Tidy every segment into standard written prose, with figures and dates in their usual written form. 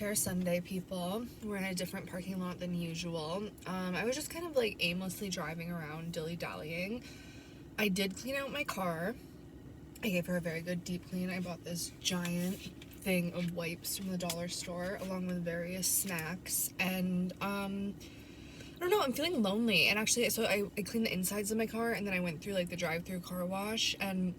Care Sunday, people. We're in a different parking lot than usual. I was just kind of like aimlessly driving around, dilly-dallying. I did clean out my car. I gave her a very good deep clean. I bought this giant thing of wipes from the dollar store along with various snacks. And I don't know, I'm feeling lonely. And actually, so I cleaned the insides of my car, and then I went through like the drive-through car wash. And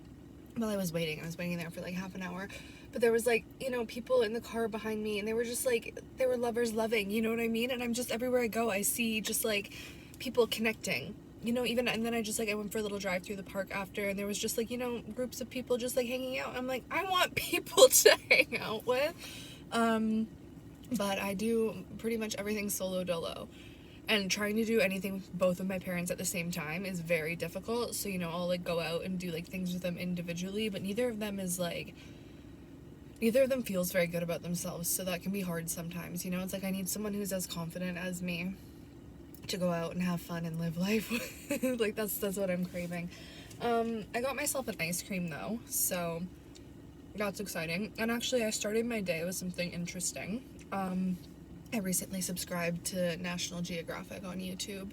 while I was waiting there for like half an hour. But there was like, people in the car behind me, and they were just like, they were lovers loving, you know what I mean? And I'm just, everywhere I go, I see just like people connecting, even, and then I went for a little drive through the park after, and there was just like, groups of people just like hanging out. I'm like, I want people to hang out with. But I do pretty much everything solo dolo. And trying to do anything with both of my parents at the same time is very difficult. So, I'll like go out and do like things with them individually, but neither of them feels very good about themselves. So that can be hard sometimes, It's like I need someone who's as confident as me to go out and have fun and live life with. Like that's what I'm craving. I got myself an ice cream though, so that's exciting. And actually I started my day with something interesting. I recently subscribed to National Geographic on YouTube,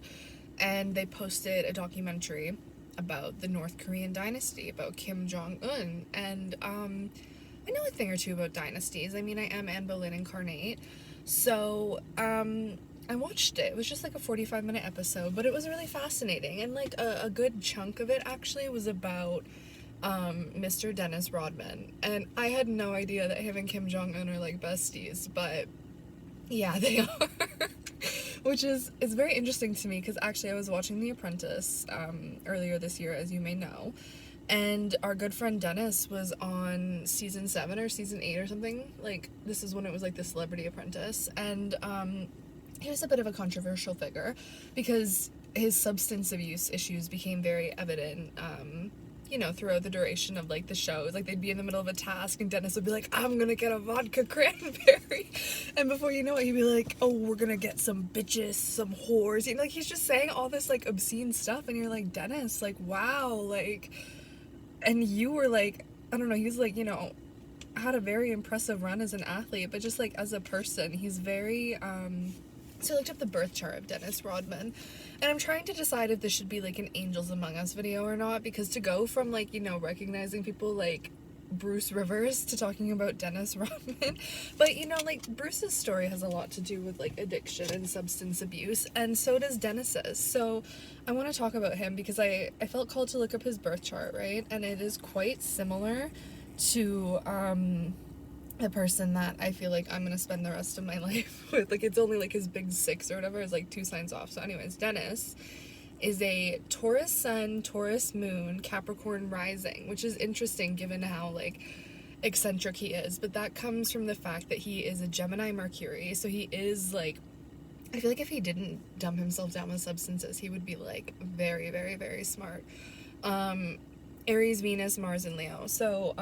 and they posted a documentary about the North Korean dynasty, about Kim Jong-un, and I know a thing or two about dynasties. I mean, I am Anne Boleyn incarnate, so I watched it. It was just like a 45-minute episode, but it was really fascinating, and like a good chunk of it actually was about Mr. Dennis Rodman, and I had no idea that him and Kim Jong-un are like besties, but yeah, they are. Which is very interesting to me, because actually I was watching The Apprentice earlier this year, as you may know, and our good friend Dennis was on season 7 or season 8 or something. Like, this is when it was like the Celebrity Apprentice, and he was a bit of a controversial figure because his substance abuse issues became very evident throughout the duration of like the shows. Like, they'd be in the middle of a task and Dennis would be like, I'm gonna get a vodka cranberry, and before you know it he'd be like, oh, we're gonna get some bitches, some whores, like he's just saying all this like obscene stuff, and you're like, Dennis, like, wow, like, and you were like, I don't know, he's like, had a very impressive run as an athlete, but just like as a person, he's very so I looked up the birth chart of Dennis Rodman, and I'm trying to decide if this should be like an Angels Among Us video or not, because to go from like, recognizing people like Bruce Rivers to talking about Dennis Rodman, but like Bruce's story has a lot to do with like addiction and substance abuse, and so does Dennis's. So I want to talk about him because I felt called to look up his birth chart, right? And it is quite similar to the person that I feel like I'm gonna spend the rest of my life with. Like, it's only like his big 6 or whatever is like 2 signs off. So anyways, Dennis is a Taurus sun, Taurus moon, Capricorn rising, which is interesting given how like eccentric he is, but that comes from the fact that he is a Gemini Mercury. So he is like, I feel like if he didn't dumb himself down with substances, he would be like very, very, very smart. Aries, Venus, Mars, and Leo. So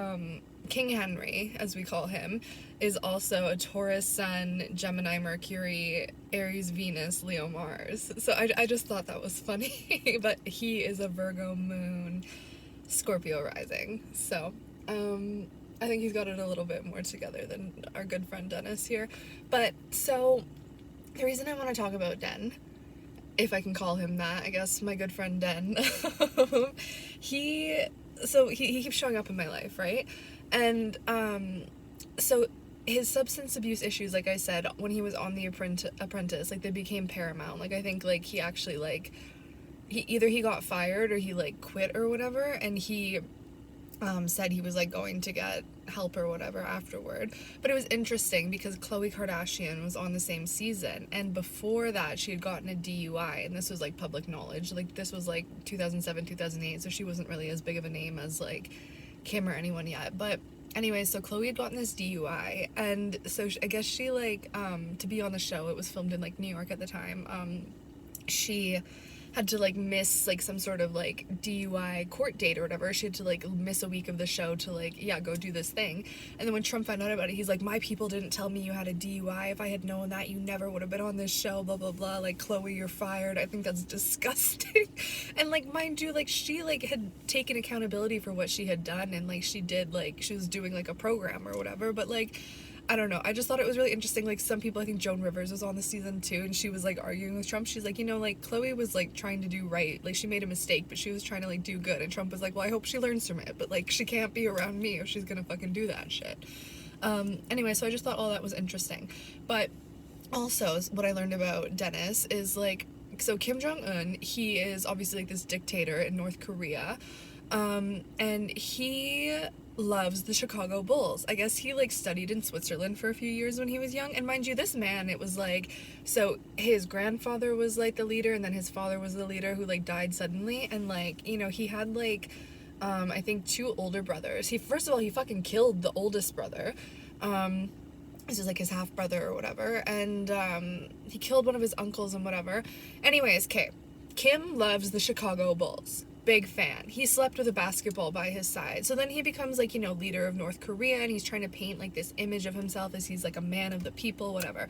King Henry, as we call him, is also a Taurus sun, Gemini Mercury, Aries Venus, Leo Mars. So I just thought that was funny. But he is a Virgo moon, Scorpio rising. So I think he's got it a little bit more together than our good friend Dennis here. But so the reason I want to talk about Den, if I can call him that, I guess, my good friend Den, he keeps showing up in my life, right? And so his substance abuse issues, like I said, when he was on The Apprentice, like, they became paramount. Like, I think like he actually like he got fired or he like quit or whatever, and he said he was like going to get help or whatever afterward. But it was interesting because Khloe Kardashian was on the same season, and before that she had gotten a DUI, and this was like public knowledge. Like, this was like 2007, 2008, so she wasn't really as big of a name as like Kim or anyone yet. But anyway, so Khloe had gotten this DUI, and so I guess she like to be on the show, it was filmed in like New York at the time, she had to like miss like some sort of like DUI court date or whatever. She had to like miss a week of the show to like, go do this thing. And then when Trump found out about it, he's like, my people didn't tell me you had a DUI. If I had known that, you never would have been on this show, blah blah blah. Like, Khloe, you're fired. I think that's disgusting. And like, mind you, like, she like had taken accountability for what she had done, and like she did, like, she was doing like a program or whatever, but like, I don't know. I just thought it was really interesting. Like, some people, I think Joan Rivers was on the season too, and she was like arguing with Trump. She's like, you know, like Chloe was like trying to do right. Like, she made a mistake, but she was trying to like do good. And Trump was like, well, I hope she learns from it, but like she can't be around me if she's gonna fucking do that shit. Anyway, so I just thought all that was interesting. But also, what I learned about Dennis is like, so Kim Jong-un, he is obviously like this dictator in North Korea. And he loves the Chicago Bulls. I guess he like studied in Switzerland for a few years when he was young. And mind you, this man, it was like, so his grandfather was like the leader, and then his father was the leader who like died suddenly. And like, you know, he had like, I think 2 older brothers. First of all, he fucking killed the oldest brother. This is like his half brother or whatever. And, he killed one of his uncles and whatever. Anyways, okay. Kim loves the Chicago Bulls. Big fan. He slept with a basketball by his side. So then he becomes like, you know, leader of North Korea, and he's trying to paint like this image of himself as he's like a man of the people, whatever.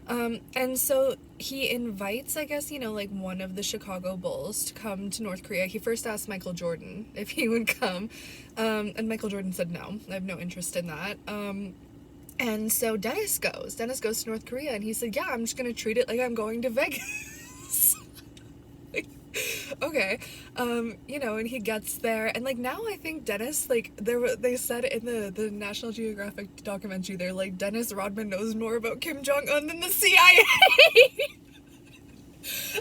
And so he invites, I guess, you know, like one of the Chicago Bulls to come to North Korea. He first asked Michael Jordan if he would come. And Michael Jordan said no. I have no interest in that. And so Dennis goes to North Korea, and he said, yeah, I'm just gonna treat it like I'm going to Vegas. Okay, you know, and he gets there, and like now I think Dennis, like they said in the National Geographic documentary, they're like, Dennis Rodman knows more about Kim Jong-un than the CIA.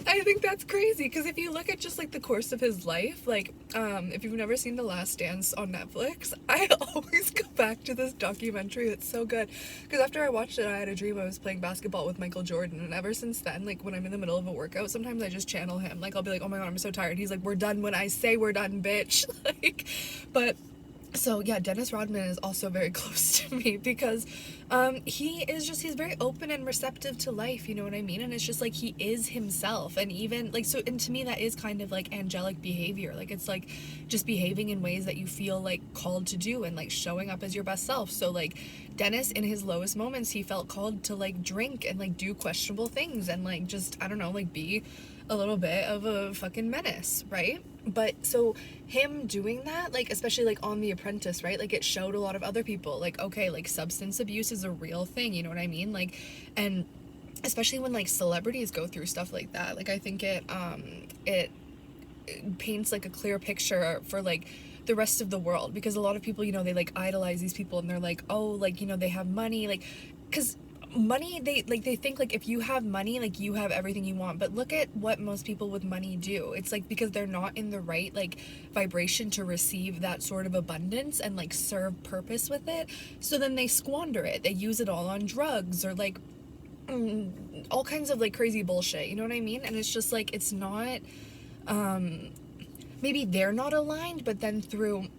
I think that's crazy, because if you look at just like the course of his life, like if you've never seen The Last Dance on Netflix, I always go back to this documentary. It's so good, because after I watched it, I had a dream I was playing basketball with Michael Jordan, and ever since then, like when I'm in the middle of a workout, sometimes I just channel him. Like I'll be like, oh my god, I'm so tired. He's like, we're done when I say we're done, bitch. Like, but so yeah, Dennis Rodman is also very close to me, because he's very open and receptive to life, you know what I mean? And it's just like, he is himself. And even like, so, and to me that is kind of like angelic behavior. Like, it's like just behaving in ways that you feel like called to do, and like showing up as your best self. So like Dennis, in his lowest moments, he felt called to like drink and like do questionable things, and like just, I don't know, like be a little bit of a fucking menace, right? But so him doing that, like especially like on The Apprentice, right, like it showed a lot of other people like, okay, like substance abuse is a real thing, you know what I mean? Like, and especially when like celebrities go through stuff like that, like I think it paints like a clear picture for like the rest of the world, because a lot of people, you know, they like idolize these people, and they're like, oh, like, you know, they have money, like, because money, they think like if you have money, like you have everything you want. But look at what most people with money do. It's like because they're not in the right like vibration to receive that sort of abundance and like serve purpose with it, so then they squander it. They use it all on drugs or like all kinds of like crazy bullshit, you know what I mean? And it's just like, it's not maybe they're not aligned, but then through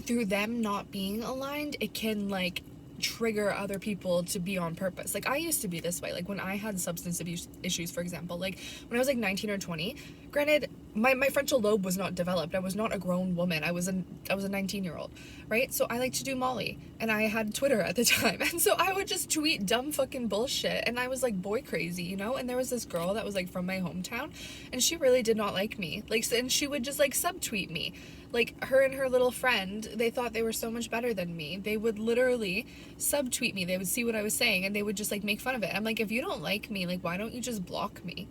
through them not being aligned, it can like trigger other people to be on purpose. Like I used to be this way, like when I had substance abuse issues, for example, like when I was like 19 or 20, granted my frontal lobe was not developed. I was not a grown woman. I was a 19-year-old, right? So I liked to do Molly, and I had Twitter at the time, and so I would just tweet dumb fucking bullshit, and I was like boy crazy, you know? And there was this girl that was like from my hometown, and she really did not like me, like, and she would just like subtweet me. Like, her and her little friend, they thought they were so much better than me. They would literally subtweet me. They would see what I was saying, and they would just, like, make fun of it. I'm like, if you don't like me, like, why don't you just block me?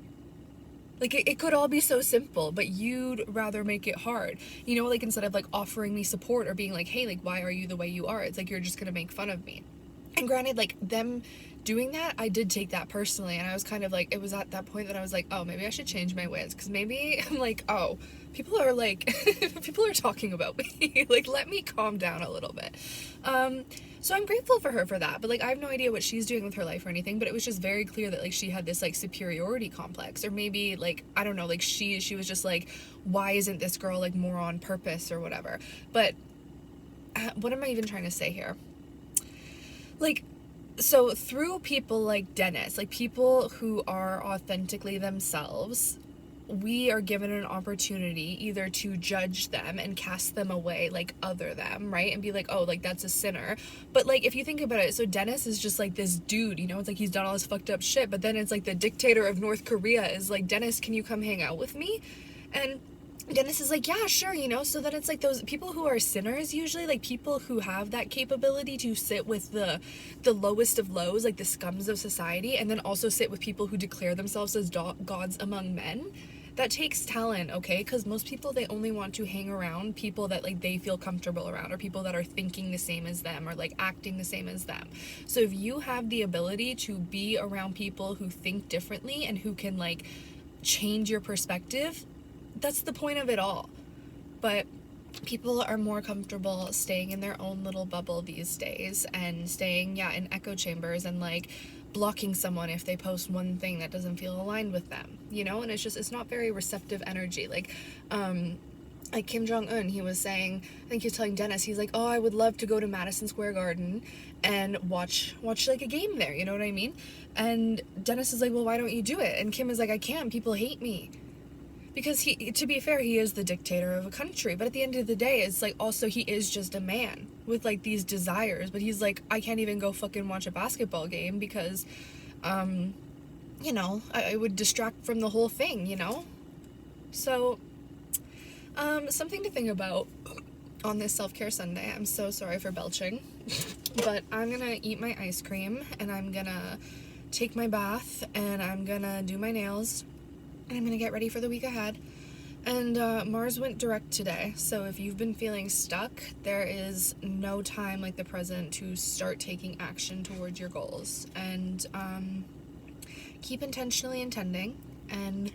Like, it could all be so simple, but you'd rather make it hard. You know, like, instead of, like, offering me support or being like, hey, like, why are you the way you are? It's like, you're just gonna make fun of me. And granted, like, them doing that, I did take that personally, and I was kind of like, it was at that point that I was like, oh, maybe I should change my ways, because maybe I'm like, oh, people are like, people are talking about me, like, let me calm down a little bit. So I'm grateful for her for that, but like, I have no idea what she's doing with her life or anything, but it was just very clear that like she had this like superiority complex, or maybe like, I don't know, like she was just like, why isn't this girl like more on purpose or whatever? But what am I even trying to say here? Like, so through people like Dennis, like people who are authentically themselves, we are given an opportunity either to judge them and cast them away, like other them, right? And be like, oh, like that's a sinner. But like, if you think about it, so Dennis is just like this dude, you know, it's like he's done all this fucked up shit, but then it's like the dictator of North Korea is like, Dennis, can you come hang out with me? And Dennis is like, yeah, sure, you know, so then it's like those people who are sinners, usually, like people who have that capability to sit with the lowest of lows, like the scums of society, and then also sit with people who declare themselves as gods among men. That takes talent, okay? Because most people, they only want to hang around people that like they feel comfortable around, or people that are thinking the same as them, or like acting the same as them. So if you have the ability to be around people who think differently and who can like change your perspective, that's the point of it all. But people are more comfortable staying in their own little bubble these days, and staying, yeah, in echo chambers, and like blocking someone if they post one thing that doesn't feel aligned with them, you know? And it's not very receptive energy. Like Kim Jong-un, he was saying, I think he was telling Dennis, he's like, oh, I would love to go to Madison Square Garden and watch like a game there, you know what I mean? And Dennis is like, well, why don't you do it? And Kim is like, I can't, people hate me. Because he, to be fair, he is the dictator of a country, but at the end of the day, it's like, also, he is just a man with like these desires, but he's like, I can't even go fucking watch a basketball game because, you know, I would distract from the whole thing, you know? So, something to think about on this self-care Sunday. I'm so sorry for belching, but I'm gonna eat my ice cream, and I'm gonna take my bath, and I'm gonna do my nails, and I'm gonna get ready for the week ahead. And Mars went direct today, so if you've been feeling stuck, there is no time like the present to start taking action towards your goals. And keep intentionally intending, and